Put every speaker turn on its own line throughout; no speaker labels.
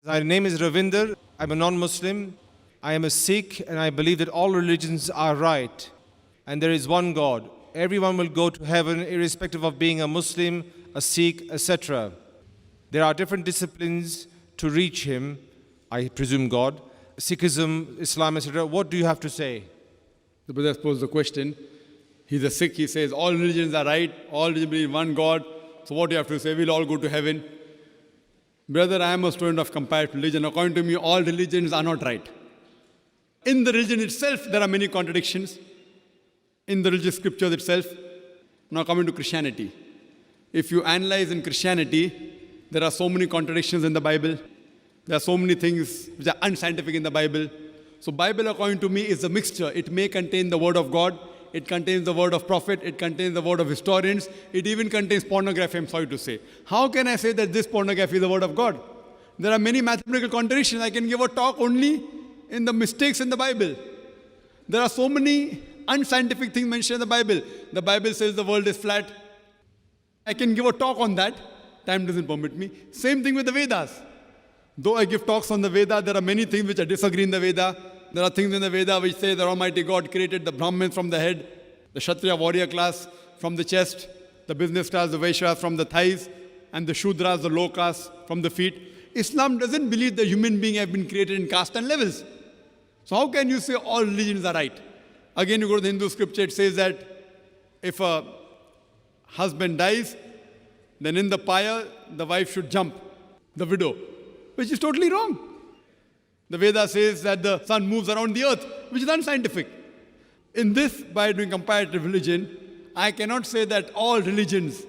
My name is Ravinder. I'm a non-Muslim. I am a Sikh and I believe that all religions are right. And there is one God. Everyone will go to heaven irrespective of being a Muslim, a Sikh, etc. There are different disciplines to reach Him, I presume God. Sikhism, Islam, etc. What do you have to say?
The brother posed the question. He's a Sikh. He says all religions are right. All religions believe in one God. So what do you have to say? We'll all go to heaven. Brother, I am a student of comparative religion. According to me, all religions are not right. In the religion itself, there are many contradictions. In the religious scriptures itself. Now coming to Christianity. If you analyze in Christianity, there are so many contradictions in the Bible. There are so many things which are unscientific in the Bible. So Bible, according to me, is a mixture. It may contain the word of God. It contains the word of prophet. It contains the word of historians. It even contains pornography, I'm sorry to say. How can I say that this pornography is the word of God? There are many mathematical contradictions. I can give a talk only in the mistakes in the Bible. There are so many unscientific things mentioned in the Bible. The Bible says the world is flat. I can give a talk on that. Time doesn't permit me. Same thing with the Vedas. Though I give talks on the Veda, there are many things which I disagree in the Veda. There are things in the Veda which say that Almighty God created the Brahmins from the head, the Kshatriya warrior class from the chest, the business class, the Vaishyas from the thighs, and the Shudras, the low caste, from the feet. Islam doesn't believe that human beings have been created in caste and levels. So how can you say all religions are right? Again, you go to the Hindu scripture, it says that if a husband dies, then in the pyre, the wife should jump, the widow, which is totally wrong. The Veda says that the sun moves around the earth, which is unscientific. In this, by doing comparative religion, I cannot say that all religions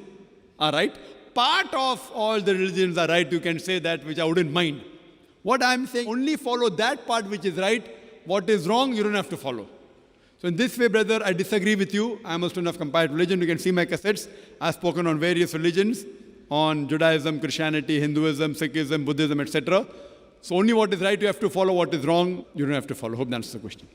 are right. Part of all the religions are right, you can say that, which I wouldn't mind. What I'm saying, only follow that part which is right. What is wrong, you don't have to follow. So in this way, brother, I disagree with you. I'm a student of comparative religion. You can see my cassettes. I've spoken on various religions, on Judaism, Christianity, Hinduism, Sikhism, Buddhism, etc. So only what is right, you have to follow. What is wrong, you don't have to follow. Hope that answers the question.